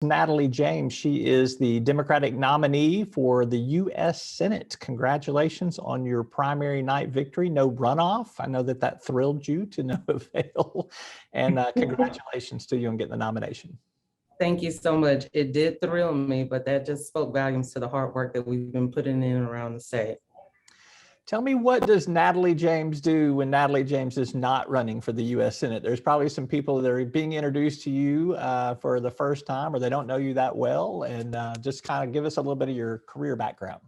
Natalie James. She is the Democratic nominee for the U.S. Senate. Congratulations on your primary night victory. No runoff. I know that thrilled you to no avail. And congratulations to you on getting the nomination. Thank you so much. It did thrill me, but that just spoke volumes to the hard work that we've been putting in around the state. Tell me, what does Natalie James do when Natalie James is not running for the U.S. Senate? There's probably some people that are being introduced to you for the first time, or they don't know you that well. And just kind of give us a little bit of your career background.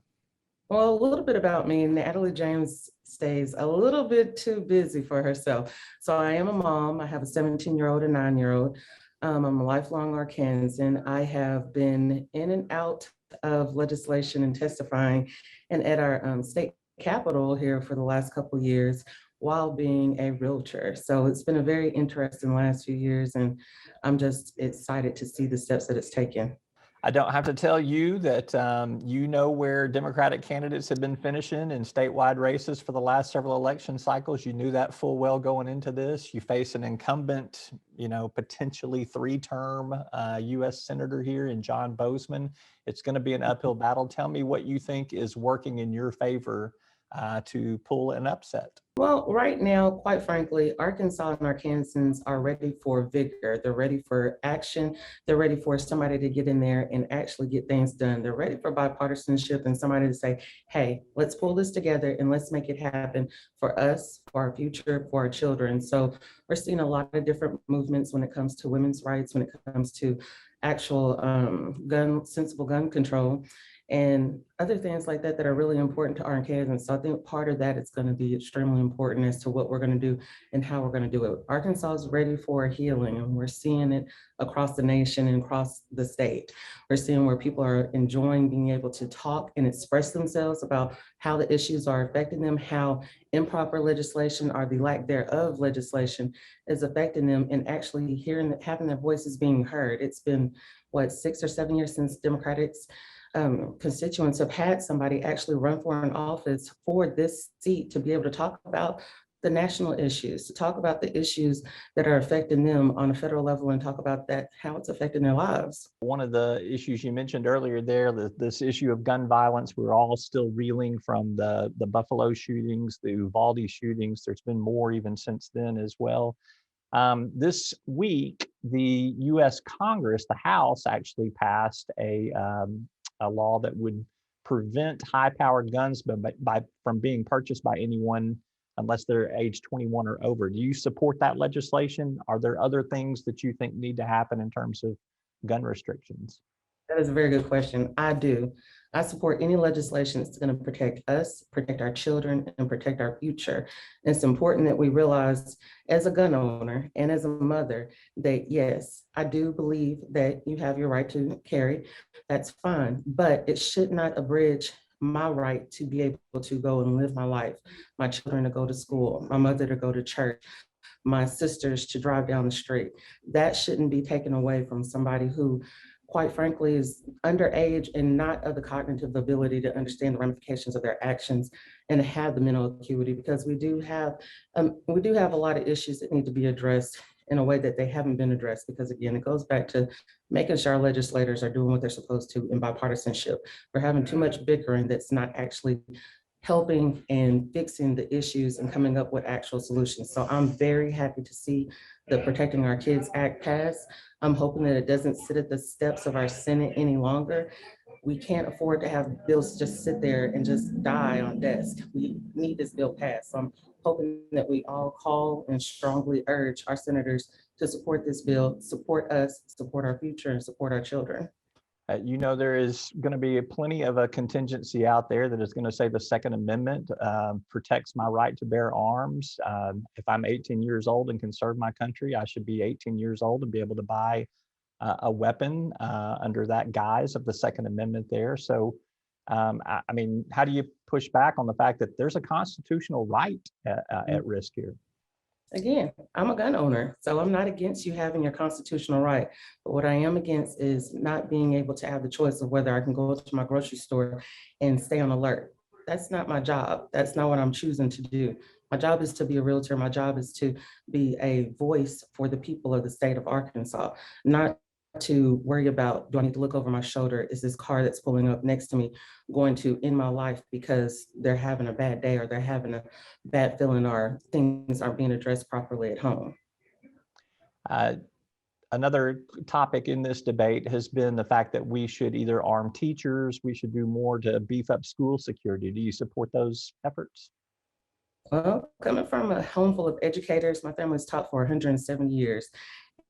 Well, a little bit about me. Natalie James stays a little bit too busy for herself. So I am a mom. I have a 17-year-old and 9-year-old. I'm a lifelong Arkansan. I have been in and out of legislation and testifying and at our state capitol here for the last couple of years while being a realtor. So it's been a very interesting last few years, and I'm just excited to see the steps that it's taken. I don't have to tell you that you know where Democratic candidates have been finishing in statewide races for the last several election cycles. You knew that full well going into this. You face an incumbent, potentially 3-term U.S. Senator here in John Bozeman. It's going to be an uphill battle. Tell me what you think is working in your favor to pull an upset. Well, right now, quite frankly, Arkansas and Arkansans are ready for vigor. They're ready for action. They're ready for somebody to get in there and actually get things done. They're ready for bipartisanship and somebody to say, hey, let's pull this together and let's make it happen for us, for our future, for our children. So we're seeing a lot of different movements when it comes to women's rights, when it comes to actual sensible gun control, and other things like that are really important to Arkansans. So I think part of that is going to be extremely important as to what we're going to do and how we're going to do it. Arkansas is ready for a healing, and we're seeing it across the nation and across the state. We're seeing where people are enjoying being able to talk and express themselves about how the issues are affecting them, how improper legislation or the lack thereof legislation is affecting them, and actually having their voices being heard. It's been, 6 or 7 years since Democrats constituents have had somebody actually run for an office for this seat to be able to talk about the national issues, to talk about the issues that are affecting them on a federal level and talk about that, how it's affecting their lives. One of the issues you mentioned earlier there, this issue of gun violence, we're all still reeling from the Buffalo shootings, the Uvalde shootings. There's been more even since then as well. This week, the U.S. Congress, the House, actually passed a law that would prevent high-powered guns from being purchased by anyone unless they're age 21 or over. Do you support that legislation? Are there other things that you think need to happen in terms of gun restrictions? That is a very good question. I do. I support any legislation that's going to protect us, protect our children, and protect our future. And it's important that we realize, as a gun owner and as a mother, that yes, I do believe that you have your right to carry. That's fine, but it should not abridge my right to be able to go and live my life, my children to go to school, my mother to go to church, my sisters to drive down the street. That shouldn't be taken away from somebody who, quite frankly, is underage and not of the cognitive ability to understand the ramifications of their actions and have the mental acuity, because we do have a lot of issues that need to be addressed in a way that they haven't been addressed, because again, it goes back to making sure our legislators are doing what they're supposed to in bipartisanship. We're having too much bickering that's not actually helping and fixing the issues and coming up with actual solutions. So I'm very happy to see the Protecting Our Kids Act pass. I'm hoping that it doesn't sit at the steps of our Senate any longer. We can't afford to have bills just sit there and just die on desk. We need this bill passed. So I'm hoping that we all call and strongly urge our senators to support this bill, support us, support our future, and support our children. There is going to be plenty of a contingency out there that is going to say the Second Amendment protects my right to bear arms. If I'm 18 years old and can serve my country, I should be 18 years old and be able to buy a weapon under that guise of the Second Amendment there. So, how do you push back on the fact that there's a constitutional right at risk here? Again, I'm a gun owner, so I'm not against you having your constitutional right. But what I am against is not being able to have the choice of whether I can go to my grocery store and stay on alert. That's not my job. That's not what I'm choosing to do. My job is to be a realtor. My job is to be a voice for the people of the state of Arkansas, not to worry about, do I need to look over my shoulder? Is this car that's pulling up next to me going to end my life because they're having a bad day or they're having a bad feeling or things aren't being addressed properly at home? Uh, Another topic in this debate has been the fact that we should either arm teachers, we should do more to beef up school security. Do you support those efforts? Well, coming from a home full of educators, my family's taught for 107 years.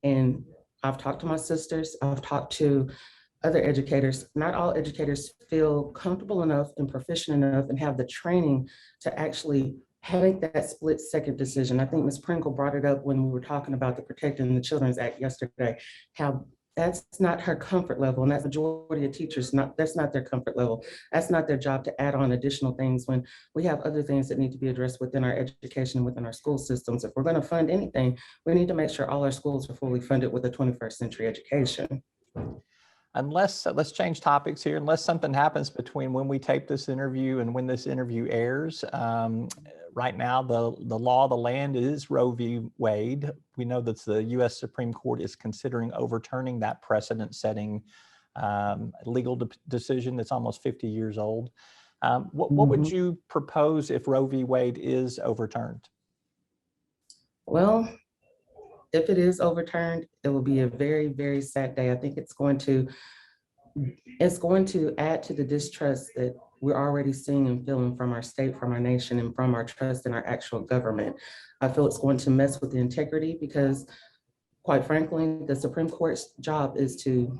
And I've talked to my sisters, I've talked to other educators. Not all educators feel comfortable enough and proficient enough and have the training to actually make that split second decision. I think Ms. Pringle brought it up when we were talking about the Protecting the Children's Act yesterday, how that's not her comfort level. And that's the majority of teachers, that's not their comfort level. That's not their job to add on additional things when we have other things that need to be addressed within our education, within our school systems. If we're going to fund anything, we need to make sure all our schools are fully funded with a 21st century education. Unless, let's change topics here, unless something happens between when we tape this interview and when this interview airs. Right now, the law of the land is Roe v. Wade. We know that the US Supreme Court is considering overturning that precedent-setting legal decision that's almost 50 years old. What would you propose if Roe v. Wade is overturned? Well, if it is overturned, it will be a very, very sad day. I think it's going to add to the distrust that we're already seeing and feeling from our state, from our nation, and from our trust in our actual government. I feel it's going to mess with the integrity because, quite frankly, the Supreme Court's job is to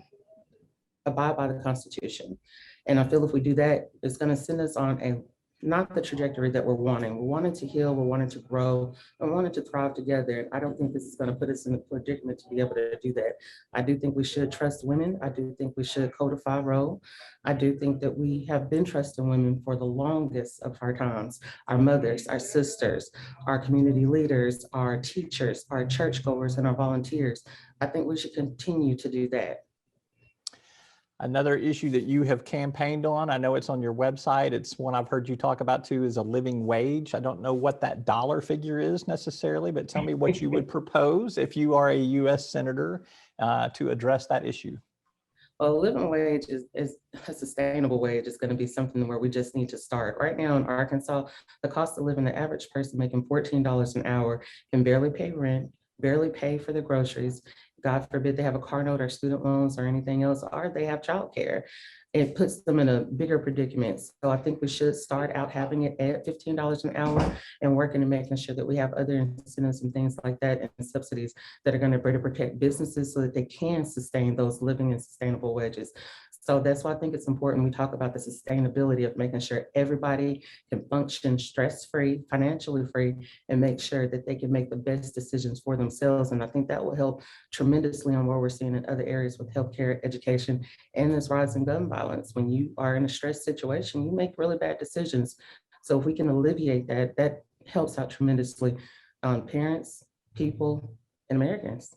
abide by the Constitution. And I feel if we do that, it's going to send us on not the trajectory that we're wanting. We're wanting to heal, we're wanting to grow, and wanting to thrive together. And I don't think this is going to put us in a predicament to be able to do that. I do think we should trust women. I do think we should codify Roe. I do think that we have been trusting women for the longest of our times. Our mothers, our sisters, our community leaders, our teachers, our churchgoers, and our volunteers. I think we should continue to do that. Another issue that you have campaigned on, I know it's on your website, it's one I've heard you talk about too, is a living wage. I don't know what that dollar figure is necessarily, but tell me what you would propose if you are a US Senator to address that issue. Well, a living wage is a sustainable wage. It's going to be something where we just need to start. Right now in Arkansas, the cost of living, the average person making $14 an hour can barely pay rent, barely pay for the groceries. God forbid they have a car note or student loans or anything else, or they have childcare. It puts them in a bigger predicament. So I think we should start out having it at $15 an hour and working and making sure that we have other incentives and things like that and subsidies that are going to better protect businesses so that they can sustain those living and sustainable wages. So that's why I think it's important we talk about the sustainability of making sure everybody can function stress-free, financially free, and make sure that they can make the best decisions for themselves. And I think that will help tremendously on what we're seeing in other areas with healthcare, education, and this rise in gun violence. When you are in a stress situation, you make really bad decisions. So if we can alleviate that, that helps out tremendously on parents, people, and Americans.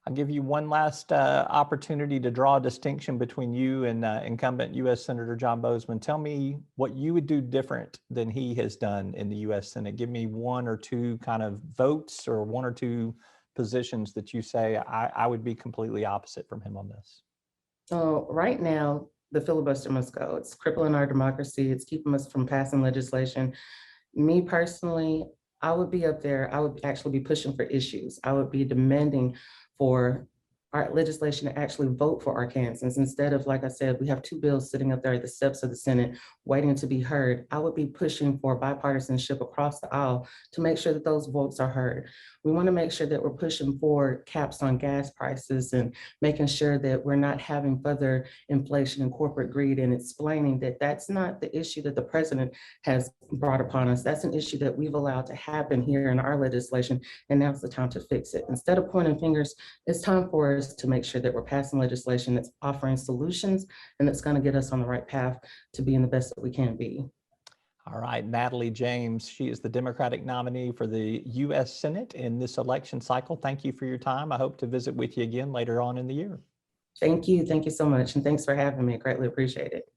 I'll give you one last opportunity to draw a distinction between you and incumbent US Senator John Boozman. Tell me what you would do different than he has done in the US Senate. Give me one or two kind of votes or one or two positions that you say, I would be completely opposite from him on this. So right now, the filibuster must go. It's crippling our democracy. It's keeping us from passing legislation. Me personally, I would be up there. I would actually be pushing for issues. I would be demanding for our legislation to actually vote for Arkansans instead of, like I said, we have two bills sitting up there at the steps of the Senate waiting to be heard. I would be pushing for bipartisanship across the aisle to make sure that those votes are heard. We want to make sure that we're pushing for caps on gas prices and making sure that we're not having further inflation and corporate greed, and explaining that that's not the issue that the president has brought upon us. That's an issue that we've allowed to happen here in our legislation, and now's the time to fix it. Instead of pointing fingers, it's time for us to make sure that we're passing legislation that's offering solutions and that's going to get us on the right path to being the best that we can be. All right, Natalie James, she is the Democratic nominee for the US Senate in this election cycle. Thank you for your time. I hope to visit with you again later on in the year. Thank you. Thank you so much. And thanks for having me. I greatly appreciate it.